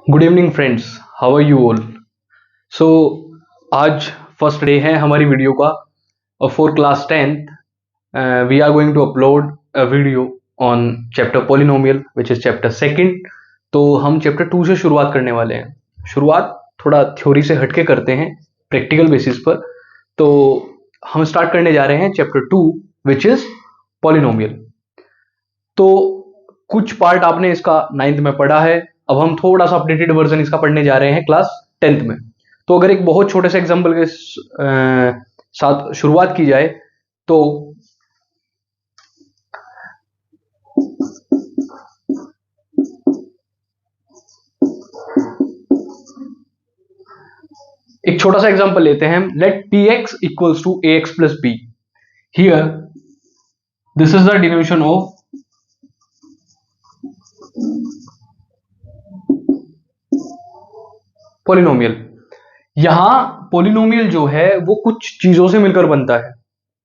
Good evening friends, how are you all. So आज first day है हमारी video का और for class 10th we are going to upload a video on chapter polynomial which is chapter second. तो हम chapter 2 से शुरुआत करने वाले हैं। शुरुआत थोड़ा थ्योरी से हटके करते हैं, प्रैक्टिकल बेसिस पर। तो हम स्टार्ट करने जा रहे हैं चैप्टर 2 विच इज पॉलिनोमियल। तो कुछ पार्ट आपने इसका 9th में पढ़ा है, अब हम थोड़ा सा अपडेटेड वर्जन इसका पढ़ने जा रहे हैं क्लास 10th में। तो अगर एक बहुत छोटे से एग्जांपल के साथ शुरुआत की जाए तो एक छोटा सा एग्जांपल लेते हैं। Let P x equals to a x plus b. Here this is the derivation of polynomial. यहां पॉलिनोमियल जो है वो कुछ चीजों से मिलकर बनता है।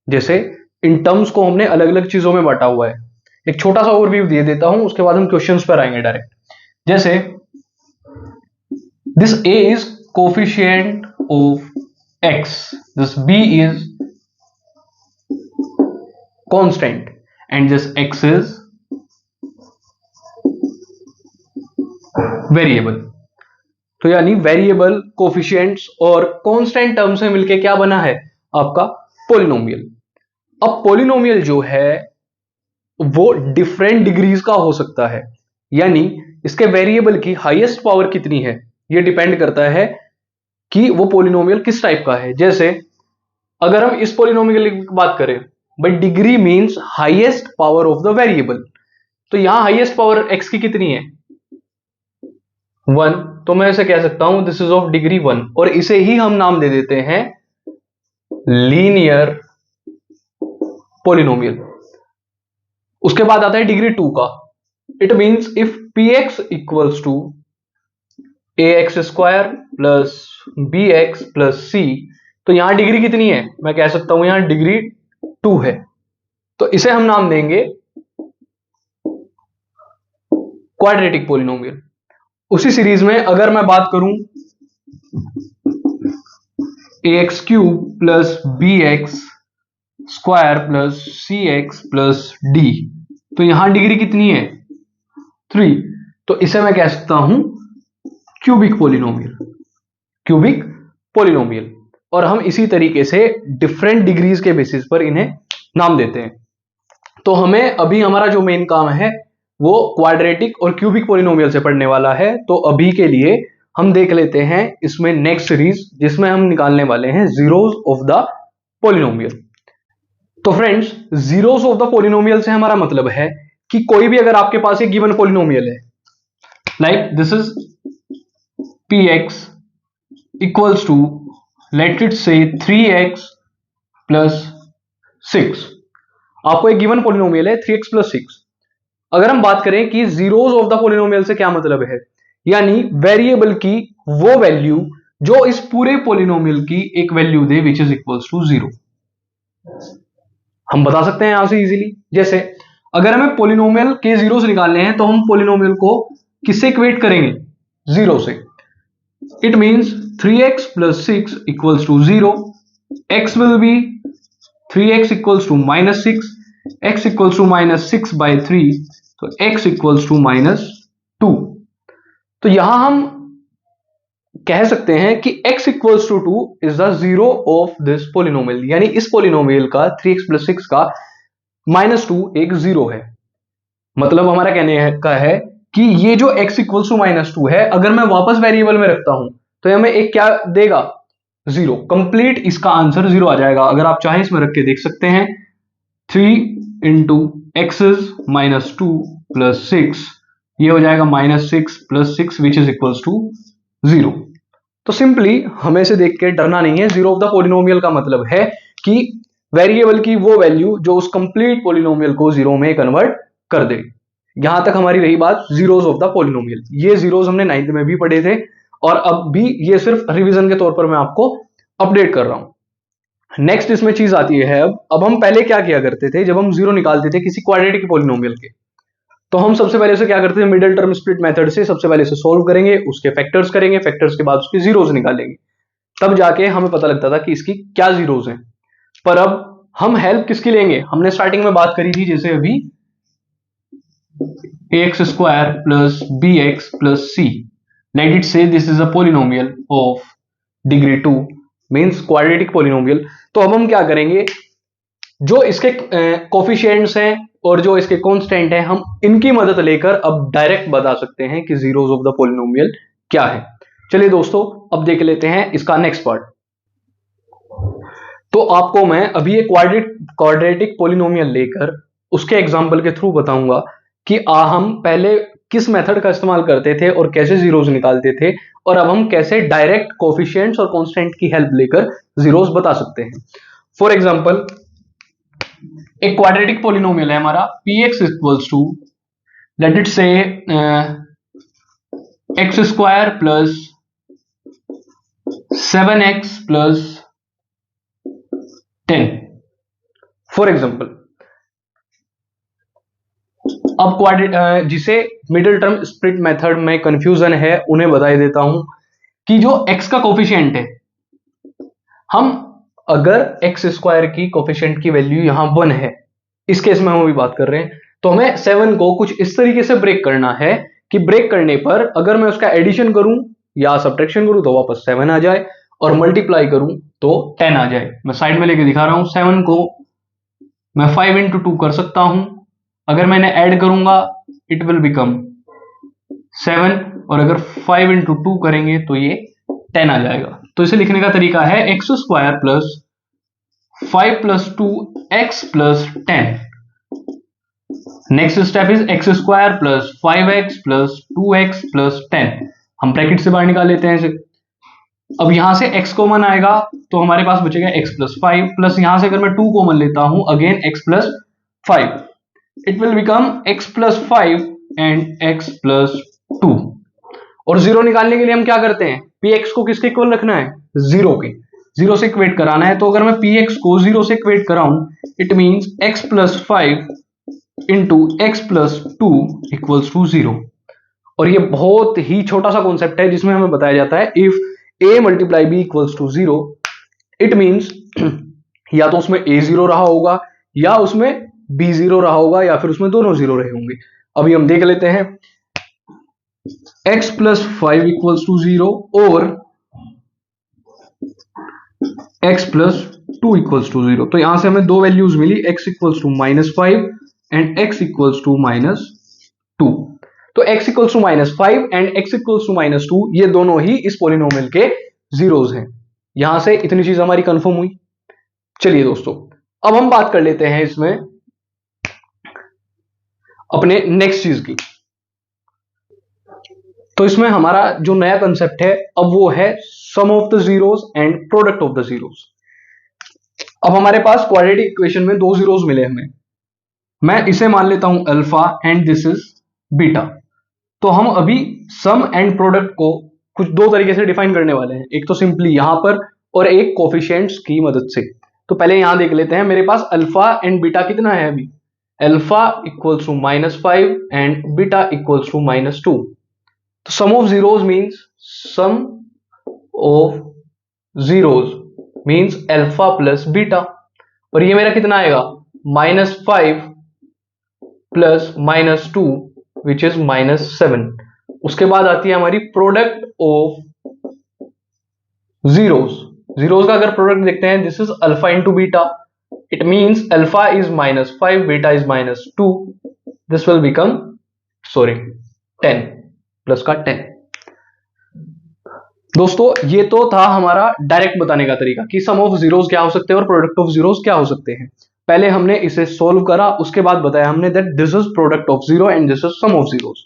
जैसे इन टर्म्स को हमने अलग अलग चीजों में बांटा हुआ है। एक छोटा सा ओवरव्यू दे देता हूं, उसके बाद हम क्वेश्चंस पर आएंगे डायरेक्ट। जैसे this a is coefficient of x, this b is constant and this x is variable. तो यानी वेरिएबल, कोफिशिएंट्स और कांस्टेंट टर्म से मिलके क्या बना है आपका पॉलिनोमियल। अब पॉलिनोमियल जो है वो डिफरेंट डिग्रीज का हो सकता है, यानी इसके वेरिएबल की हाईएस्ट पावर कितनी है ये डिपेंड करता है कि वो पॉलिनोमियल किस टाइप का है। जैसे अगर हम इस पॉलिनोमियल की बात करें, but degree means highest power of the variable, तो यहां हाईएस्ट पावर x की कितनी है 1, तो मैं इसे कह सकता हूं दिस इज ऑफ डिग्री 1 और इसे ही हम नाम दे देते हैं लीनियर पॉलिनोमियल। उसके बाद आता है डिग्री 2 का। It means if px equals to ax square plus bx plus c, तो यहां डिग्री कितनी है मैं कह सकता हूं यहां डिग्री 2 है, तो इसे हम नाम देंगे क्वाड्रेटिक पॉलिनोमियल। उसी सीरीज में अगर मैं बात करूं ax cube plus bx square plus cx plus d, तो यहां डिग्री कितनी है 3, तो इसे मैं कह सकता हूं क्यूबिक पॉलिनोमियल, क्यूबिक पॉलिनोमियल। और हम इसी तरीके से डिफरेंट डिग्रीज के बेसिस पर इन्हें नाम देते हैं। तो हमें अभी हमारा जो मेन काम है वो क्वाड्रेटिक और क्यूबिक पॉलिनोमियल से पढ़ने वाला है। तो अभी के लिए हम देख लेते हैं इसमें नेक्स्ट सीरीज, जिसमें हम निकालने वाले हैं जीरोस ऑफ द पॉलिनोमियल। तो friends, zeros of the polynomial से हमारा मतलब है कि कोई भी अगर आपके पास एक गिवन पॉलिनोमियल है, like this is px equals to, let it say 3x plus 6। आपको एक गिवन पॉलिनोमियल है 3x plus 6। अगर हम बात करें कि जीरोस ऑफ द पॉलिनोमियल से क्या मतलब है, यानी वेरिएबल की वो वैल्यू जो इस पूरे पॉलिनोमियल की एक वैल्यू दे विच इज इक्वल्स टू 0। हम बता सकते हैं यहां से इजीली। जैसे अगर हमें पॉलिनोमियल के जीरोस निकालने हैं तो हम पॉलिनोमियल को किससे इक्वेट करेंगे 0 से। It means 3x plus 6 equals to 0. X will be 3x equals to minus 6. X equals to minus 6 by 3. तो x equals to minus 2. तो यहां हम कह सकते हैं कि x equals to 2 is the zero of this polynomial, यानी इस polynomial का 3x plus 6 का minus 2 एक जीरो है। मतलब हमारा कहने का है कि ये जो x इक्वल्स टू माइनस 2 है, अगर मैं वापस वेरिएबल में रखता हूं तो हमें एक क्या देगा 0। कंप्लीट इसका आंसर 0 आ जाएगा। अगर आप चाहें इसमें रख के देख सकते हैं 3 into x is minus 2 plus 6, ये हो जाएगा minus 6 plus 6 which is equals to 0। तो सिंपली हमें से देख के डरना नहीं है। जीरो ऑफ द पॉलिनोमियल का मतलब है कि वेरिएबल की वो वैल्यू जो उस कंप्लीट पॉलिनोमियल को 0 में कन्वर्ट कर दे। यहां तक हमारी रही बात जीरोस ऑफ द पॉलिनोमियल। ये जीरोस हमने 9th में भी पढ़े थे और अब भी ये सिर्फ रिवीजन के तौर पर मैं आपको अपडेट कर रहा हूं। नेक्स्ट इसमें चीज आती है अब हम पहले क्या किया करते थे जब हम जीरो निकालते थे किसी क्वाड्रेटिक पॉलिनोमियल के, तो हम सबसे पहले से क्या करते हैं, मिडिल टर्म स्प्लिट मेथड से सबसे पहले से सॉल्व करेंगे, उसके फैक्टर्स करेंगे, फैक्टर्स के बाद उसके जीरोस निकालेंगे, तब जाके हमें पता लगता था कि इसकी क्या जीरोस हैं। पर अब हम हेल्प किसकी लेंगे, हमने स्टार्टिंग में बात करी थी जैसे अभी ax square plus bx plus c, let it say this is a polynomial of degree 2 means quadratic polynomial। तो अब हम क्या करेंगे, जो इसके कोफिशिएंट्स हैं और जो इसके कांस्टेंट हैं, हम इनकी मदद लेकर अब डायरेक्ट बता सकते हैं कि जीरोस ऑफ द पॉलिनोमियल क्या है। चलिए दोस्तों, अब देख लेते हैं इसका नेक्स्ट पार्ट। तो आपको मैं अभी एक क्वाड्रेटिक पॉलिनोमियल लेकर उसके एग्जांपल के थ्रू बताऊंगा कि हम पहले किस मेथड का इस्तेमाल करते थे और कैसे जीरोस निकालते थे, और अब हम कैसे डायरेक्ट कोफिशिएंट्स और कांस्टेंट की हेल्प लेकर जीरोस बता सकते हैं। फॉर एग्जांपल, एक क्वाड्रेटिक पॉलिनोमियल है हमारा px equals to, let it say X square plus 7x plus 10 for example. अब जिसे मिडिल टर्म स्प्लिट मेथड में कंफ्यूजन है उन्हें बता देता हूं कि जो x का कोफिशिएंट है, हम अगर एक्स स्क्वायर की कोफिशिएंट की वैल्यू यहां 1 है, इस केस में हम अभी बात कर रहे हैं, तो हमें 7 को कुछ इस तरीके से ब्रेक करना है कि ब्रेक करने पर अगर मैं उसका एडिशन करूं या सब्ट्रैक्शन करूं तो वापस 7 आ जाए, और मल्टीप्लाई करूं तो 10 आ जाए। मैं साइड में लेके दिखा रहा हूं, 7 को मैं 5 into 2 कर सकता हूं, अगर मैंने ऐड करूंगा इट विल बिकम 7, और अगर 5 into 2 करेंगे तो ये 10 आ जाएगा। तो इसे लिखने का तरीका है x square plus 5 plus 2 x plus 10। Next step is x square plus 5x plus 2x plus 10। हम ब्रैकेट से बाहर निकाल लेते हैं इसे। अब यहां से x कॉमन आएगा तो हमारे पास बचेगा x प्लस 5, प्लस यहां से अगर मैं 2 कॉमन लेता हूं, again x plus 5, it will become x plus 5 and x plus 2। और जीरो निकालने के लिए हम क्या करते हैं, px को किसके इक्वल रखना है, जीरो के, जीरो से इक्वेट कराना है। तो अगर मैं px को जीरो से इक्वेट कराऊं, it means x plus 5 into X plus 2 equals to 0। और ये बहुत ही छोटा सा कॉन्सेप्ट है जिसमें हमें बताया जाता है if a multiply b equals to 0, it means या तो उसमें a 0 रहा होगा या उसमें b 0 रहा होगा या फिर उसमें दोनों 0 रहे होंगे। अभी हम देख लेते हैं, x प्लस 5 इक्वल्स टू 0 और x प्लस 2 इक्वल्स टू 0। तो यहां से हमें दो वैल्यूज मिली, x equals to -5 and x equals to -2। तो x equals to -5 and x equals to -2 ये दोनों ही इस पॉलिनोमियल के जीरोस हैं। यहां से इतनी चीज हमारी कंफर्म हुई। चलिए दोस्तों, अब हम बात कर लेते हैं इसमें अपने नेक्स्ट चीज की। तो इसमें हमारा जो नया कंसेप्ट है अब वो है sum of the zeros and product of the zeros. अब हमारे पास क्वाड्रेटिक इक्वेशन में दो जीरोस मिले हमें, मैं इसे मान लेता हूं alpha and this is beta. तो हम अभी सम एंड प्रोडक्ट को कुछ दो तरीके से डिफाइन करने वाले हैं, एक तो सिंपली यहां पर और एक कोफिशिएंट्स की मदद से। तो पहले यहां देख लेते हैं, मेरे पास अल्फा एंड बीटा कितना है अभी, alpha equals to -5 and beta equals to -2। तो sum of zeros means sum of zeros means alpha plus beta, और ये मेरा कितना आएगा -5 प्लस -2 विच इज -7। उसके बाद आती है हमारी प्रोडक्ट ऑफ जीरोस। जीरोस का अगर प्रोडक्ट देखते हैं, this is alpha into beta, it means alpha is -5 beta is -2, this will become 10 plus का 10। दोस्तों ये तो था हमारा डायरेक्ट बताने का तरीका कि सम ऑफ जीरोस क्या हो सकते हैं और प्रोडक्ट ऑफ जीरोस क्या हो सकते हैं। पहले हमने इसे सॉल्व करा, उसके बाद बताया हमने that this is product of zero and this is sum of zeros.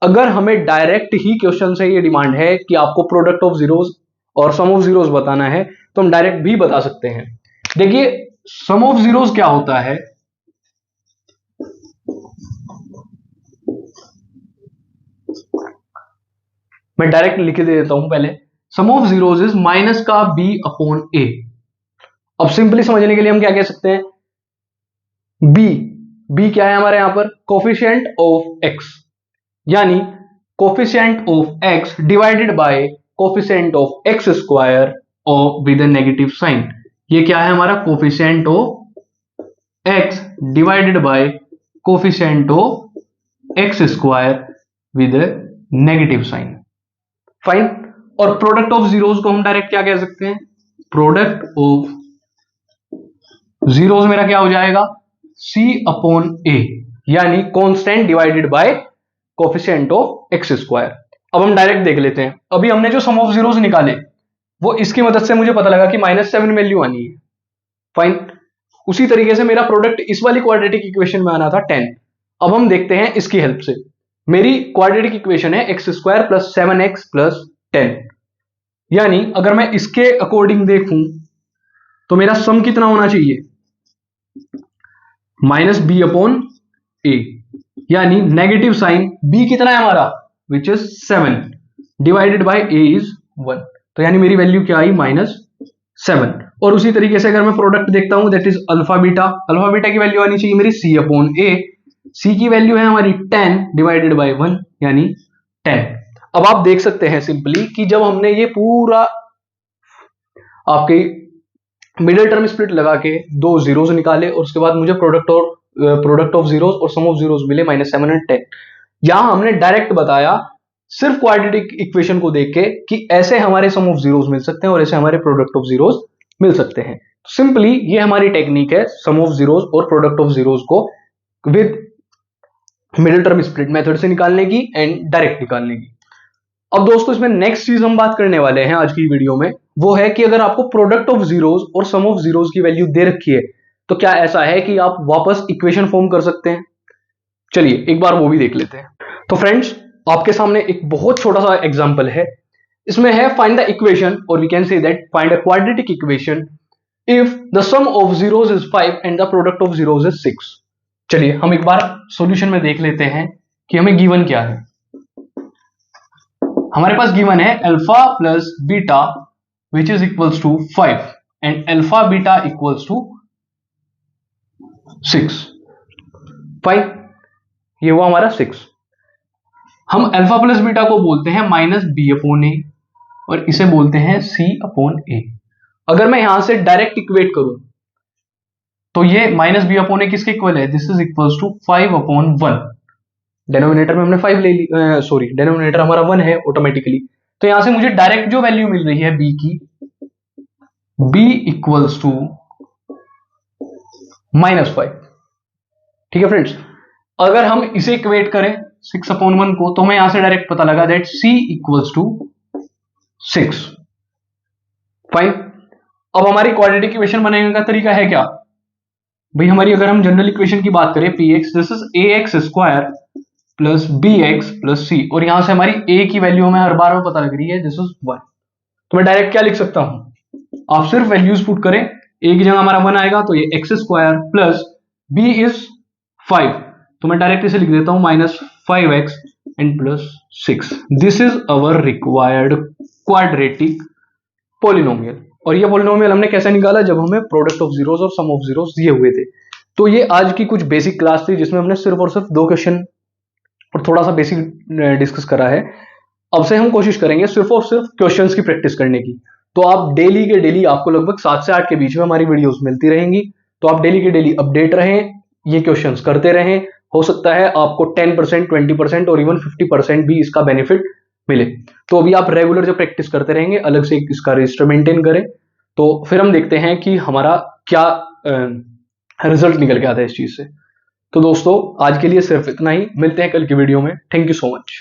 अगर हमें डायरेक्ट ही क्वेश्चन से ये डिमांड है कि आपको प्रोडक्ट ऑफ जीरोस और सम ऑफ जीरोस बताना है, तो हम डायरेक्ट भी बता सकते हैं। देखिए सम ऑफ जीरोस क्या होता है, मैं डायरेक्ट लिख दे देता हूं पहले, सम ऑफ जीरोस इज माइनस का b अपॉन a। अब सिंपली समझने के लिए हम क्या कह सकते हैं, b बी क्या है हमारे यहां पर, कोफिशिएंट ऑफ एक्स, यानी coefficient of x divided by coefficient of x square और विद नेगेटिव साइन। ये क्या है हमारा, coefficient of x divided by coefficient of x square with negative sign. Fine. और प्रोडक्ट ऑफ जीरोस को हम direct क्या कह सकते हैं, प्रोडक्ट ऑफ जीरोस मेरा क्या हो जाएगा, c अपॉन a, यानी constant divided by coefficient of x square. अब हम डायरेक्ट देख लेते हैं, अभी हमने जो सम ऑफ जीरोस निकाले वो इसकी मदद से मुझे पता लगा कि -7 वैल्यू आनी है। फाइन। उसी तरीके से मेरा प्रोडक्ट इस वाली क्वाड्रेटिक इक्वेशन में आना था 10। अब हम देखते हैं इसकी हेल्प से। मेरी क्वाड्रेटिक इक्वेशन है x square plus 7x plus 10, यानी अगर मैं इसके अकॉर्डिंग देखूं तो मेरा सम कितना होना चाहिए, -b अपॉन a, यानी नेगेटिव साइन b कितना है हमारा, which is 7 divided by a is 1, तो यानी मेरी वैल्यू क्या आई, -7। और उसी तरीके से अगर मैं प्रोडक्ट देखता हूं दैट इज अल्फा बीटा की वैल्यू आनी चाहिए मेरी c अपॉन a, c की वैल्यू है हमारी 10 डिवाइडेड बाय 1 यानी 10। अब आप देख सकते हैं सिंपली कि जब हमने ये पूरा आपके मिडिल टर्म स्प्लिट लगा के दो जीरोस निकाले और उसके बाद मुझे प्रोडक्ट ऑफ जीरोस और सम ऑफ जीरोस मिले -7 और 10। यहां हमने डायरेक्ट बताया सिर्फ क्वाड्रेटिक इक्वेशन को देख के कि ऐसे हमारे सम ऑफ जीरोस मिल सकते हैं और ऐसे हमारे प्रोडक्ट ऑफ जीरोस मिल सकते हैं। सिंपली ये हमारी टेक्निक है सम ऑफ जीरोस और प्रोडक्ट ऑफ जीरोस को with middle term split method से निकालने की एंड डायरेक्ट निकालने की। अब दोस्तों इसमें नेक्स्ट चीज हम बात करने वाले हैं आज की वीडियो में, वो है कि अगर आपको प्रोडक्ट ऑफ जीरोस और सम ऑफ जीरोस की वैल्यू दे रखी है तो क्या ऐसा है कि आप वापस इक्वेशन फॉर्म कर सकते हैं। चलिए एक बार वो भी देख लेते हैं। तो फ्रेंड्स आपके सामने एक बहुत छोटा सा एग्जांपल है, इसमें है फाइंड द इक्वेशन और we can say that find a quadratic equation if the sum of zeros is 5 and the product of zeros is 6। चलिए हम एक बार सॉल्यूशन में देख लेते हैं कि हमें गिवन क्या है। हमारे पास गिवन है alpha plus beta which is equals to 5 and alpha beta equals to 6। Fine, ये हुआ हमारा 6। हम अल्फा प्लस बीटा को बोलते हैं -b अपॉन a और इसे बोलते हैं c अपॉन a। अगर मैं यहां से डायरेक्ट इक्वेट करूं तो ये -b अपॉन a किसके इक्वल है, this is equals to 5 upon 1। Denominator में हमने 5 ले ली, सॉरी डेनोमिनेटर हमारा 1 है ऑटोमेटिकली, तो यहां से मुझे डायरेक्ट जो वैल्यू मिल रही है b की, b इक्वल्स टू -5। ठीक है फ्रेंड्स, अगर हम इसे इक्वेट करें 6 अपॉन 1 को तो हमें यहां से डायरेक्ट पता लगा that c equals to 6। Fine. अब हमारी क्वाड्रेटिक इक्वेशन बनाने का तरीका है क्या भाई, हमारी अगर हम जनरल इक्वेशन की बात करें px, this is ax square plus bx plus c, और यहां से हमारी a की वैल्यू हमें हर बार में पता लग रही है, दिस इज 1। तो मैं डायरेक्ट क्या लिख सकता हूं, आप सिर्फ वैल्यूज पुट करें, a की जगह हमारा 1 आएगा तो ये x square plus b is 5, तो मैं डायरेक्ट इसे लिख देता हूं -5x and plus 6। This is our required quadratic polynomial. और ये पॉलिनोमियल हमने कैसे निकाला, जब हमें प्रोडक्ट ऑफ जीरोस और सम ऑफ जीरोस दिए हुए थे। तो ये आज की कुछ बेसिक क्लास थी जिसमें हमने सिर्फ और सिर्फ 2 क्वेश्चन और थोड़ा सा बेसिक डिस्कस करा है। अब से हम कोशिश करेंगे सिर्फ और सिर्फ क्वेश्चंस की प्रैक्टिस करने की। तो आप डेली के डेली, आपको लगभग 7 से 8 के बीच में हमारी वीडियोस मिलती रहेंगी, तो आप डेली के डेली अपडेट रहें, ये क्वेश्चंस करते रहें। हो सकता है आपको 10%, 20% और इवन 50% भी इसका बेनिफिट मिले। तो अभी आप रेगुलर जो प्रैक्टिस करते रहेंगे, अलग से इसका रजिस्टर मेंटेन करें, तो फिर हम देखते हैं कि हमारा क्या रिजल्ट निकल के आता है इस चीज से। तो दोस्तों आज के लिए सिर्फ इतना ही, मिलते हैं कल की वीडियो में। Thank you so much.